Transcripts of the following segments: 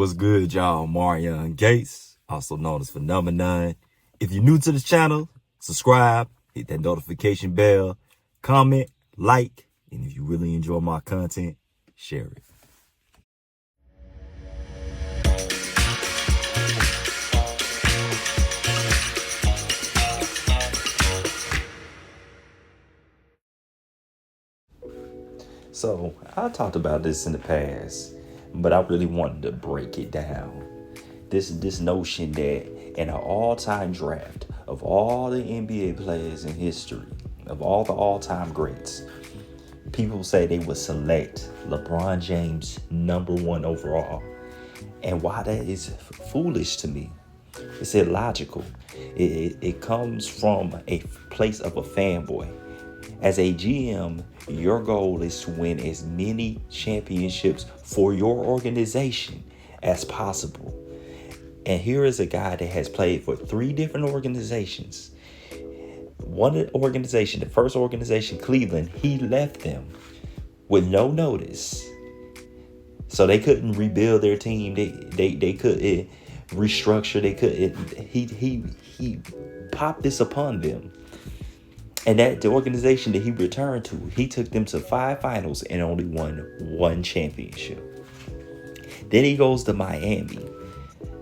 What's good, y'all? Marion Gates, also known as Phenomenon. If you're new to the channel, subscribe, hit that notification bell, comment, like, and if you really enjoy my content, share it. So, I talked about this in the past, but I really wanted to break it down. This notion that in an all-time draft of all the NBA players in history, of all the all-time greats, people say they would select LeBron James #1 overall. And why that is foolish to me, it's illogical. It comes from a place of a fanboy. As a GM, your goal is to win as many championships for your organization as possible. And here is a guy that has played for 3 different organizations. One organization, the first organization, Cleveland, he left them with no notice. So they couldn't rebuild their team. They couldn't restructure. They couldn't. He popped this upon them. And the organization that he returned to, he took them to 5 finals and only won 1 championship. Then he goes to Miami.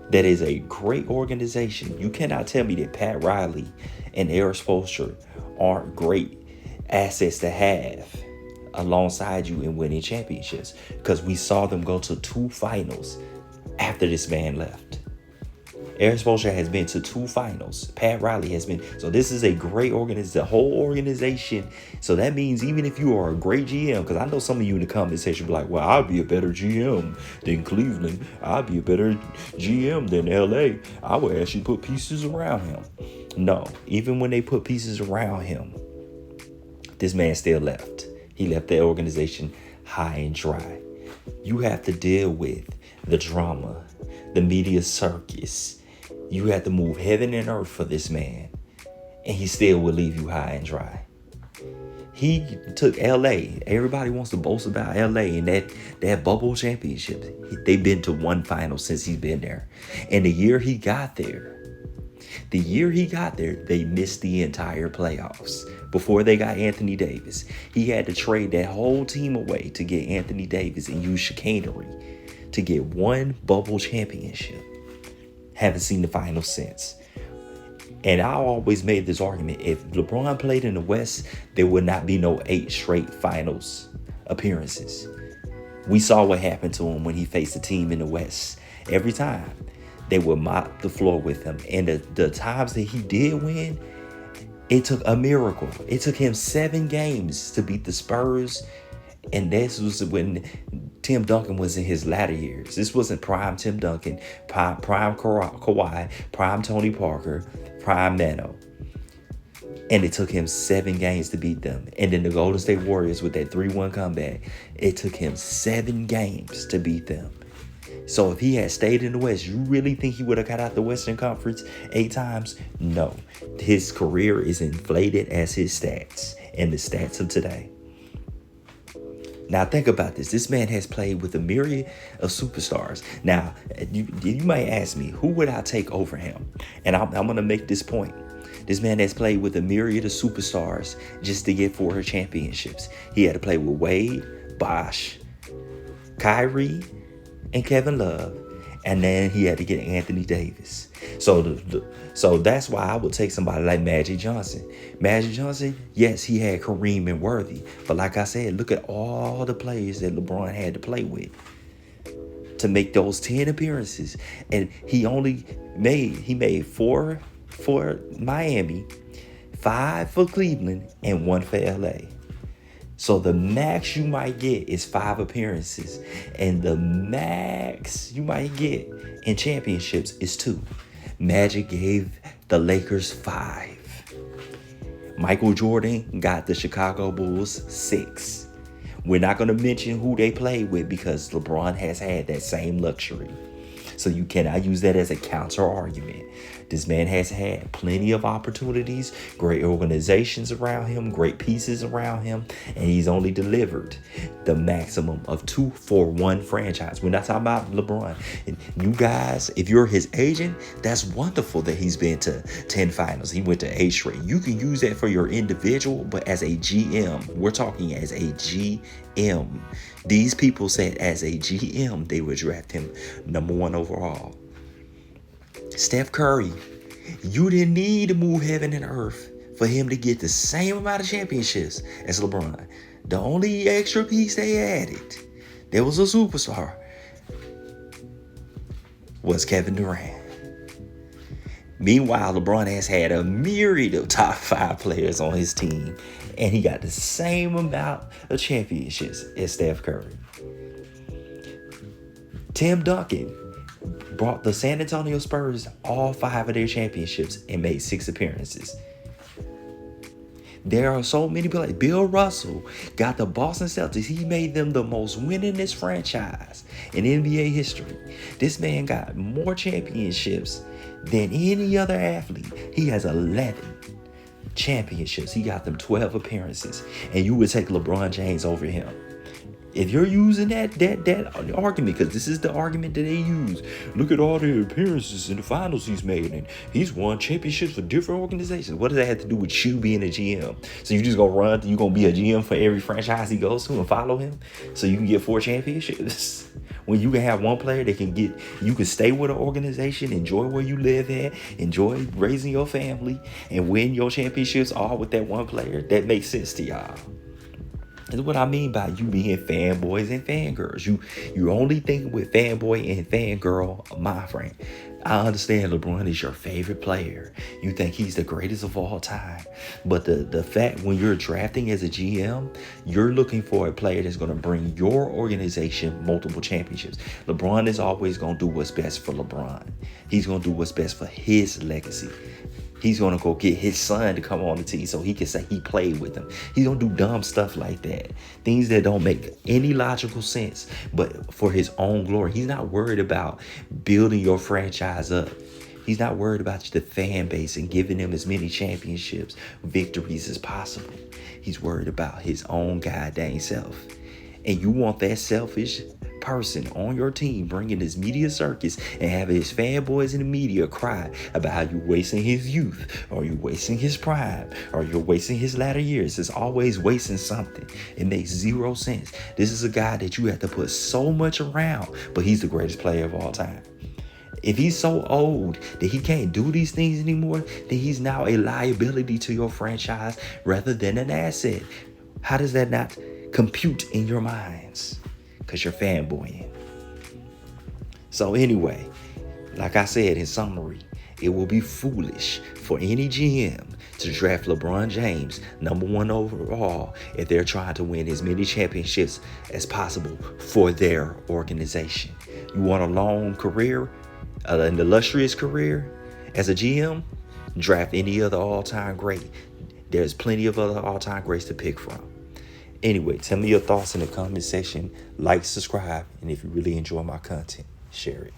That is a great organization. You cannot tell me that Pat Riley and Eric Spoelstra aren't great assets to have alongside you in winning championships, because we saw them go to 2 finals after this man left. Eric Spoelstra has been to 2 finals. Pat Riley has been. So this is a great organization, the whole organization. So that means even if you are a great GM, because I know some of you in the comment section be like, well, I'd be a better GM than Cleveland. I'd be a better GM than LA. I would actually put pieces around him. No, even when they put pieces around him, this man still left. He left the organization high and dry. You have to deal with the drama, the media circus. You have to move heaven and earth for this man, and he still will leave you high and dry. He took LA. Everybody wants to boast about LA and that bubble championship. They've been to 1 final since he's been there. And the year he got there, they missed the entire playoffs. Before they got Anthony Davis, he had to trade that whole team away to get Anthony Davis and use chicanery to get 1 bubble championship. Haven't seen the finals since. And I always made this argument. If LeBron played in the West, there would not be no 8 straight finals appearances. We saw what happened to him when he faced a team in the West. Every time, they would mop the floor with him. And the times that he did win, it took a miracle. It took him 7 games to beat the Spurs. And this was when Tim Duncan was in his latter years. This wasn't prime Tim Duncan, prime Kawhi, prime Tony Parker, prime Mano. And it took him 7 games to beat them. And then the Golden State Warriors with that 3-1 comeback, it took him 7 games to beat them. So if he had stayed in the West, you really think he would have got out the Western Conference 8 times? No. His career is inflated as his stats and the stats of today. Now think about this. This man has played with a myriad of superstars. Now, you might ask me, who would I take over him? And I'm going to make this point. This man has played with a myriad of superstars just to get 4 championships. He had to play with Wade, Bosh, Kyrie, and Kevin Love. And then he had to get Anthony Davis. So that's why I would take somebody like Magic Johnson. Magic Johnson, yes, he had Kareem and Worthy. But like I said, look at all the players that LeBron had to play with to make those 10 appearances. And he made 4 for Miami, 5 for Cleveland, and 1 for LA. So the max you might get is 5 appearances. And the max you might get in championships is 2. Magic gave the Lakers 5. Michael Jordan got the Chicago Bulls 6. We're not going to mention who they played with because LeBron has had that same luxury. So you cannot use that as a counter argument. This man has had plenty of opportunities, great organizations around him, great pieces around him, and he's only delivered the maximum of 2 for 1 franchise. We're not talking about LeBron. And you guys, if you're his agent, that's wonderful that he's been to 10 finals. He went to 8 straight. You can use that for your individual, but as a GM, we're talking as a GM. These people said as a GM, they would draft him number 1 overall. Steph Curry, you didn't need to move heaven and earth for him to get the same amount of championships as LeBron. The only extra piece they added, there was a superstar, was Kevin Durant. Meanwhile, LeBron has had a myriad of top 5 players on his team, and he got the same amount of championships as Steph Curry. Tim Duncan brought the San Antonio Spurs all 5 of their championships and made 6 appearances. There are so many people like Bill Russell got the Boston Celtics. He made them the most winningest franchise in NBA history. This man got more championships than any other athlete. He has 11 championships. He got them 12 appearances. And you would take LeBron James over him. If you're using that argument, because this is the argument that they use. Look at all the appearances in the finals he's made, and he's won championships for different organizations. What does that have to do with you being a GM? So you just gonna you gonna be a GM for every franchise he goes to and follow him, so you can get 4 championships? When you can have one player that you can stay with an organization, enjoy where you live at, enjoy raising your family, and win your championships all with that one player. That makes sense to y'all. That's what I mean by you being fanboys and fangirls. You only think with fanboy and fangirl, my friend. I understand LeBron is your favorite player. You think he's the greatest of all time. But the fact when you're drafting as a GM, you're looking for a player that's going to bring your organization multiple championships. LeBron is always going to do what's best for LeBron. He's going to do what's best for his legacy. He's going to go get his son to come on the team so he can say he played with him. He's going to do dumb stuff like that. Things that don't make any logical sense, but for his own glory. He's not worried about building your franchise up. He's not worried about the fan base and giving them as many championships, victories as possible. He's worried about his own goddamn self. And you want that selfish person on your team bringing this media circus and having his fanboys in the media cry about how you're wasting his youth, or you're wasting his prime, or you're wasting his latter years. It's always wasting something. It makes 0 sense. This is a guy that you have to put so much around, but he's the greatest player of all time. If he's so old that he can't do these things anymore, then he's now a liability to your franchise rather than an asset. How does that not compute in your minds? Because you're fanboying. So anyway, like I said in summary, it will be foolish for any GM to draft LeBron James number 1 overall if they're trying to win as many championships as possible for their organization. You want a long career, an illustrious career as a GM? Draft any other all-time great. There's plenty of other all-time greats to pick from. Anyway, tell me your thoughts in the comment section. Like, subscribe, and if you really enjoy my content, share it.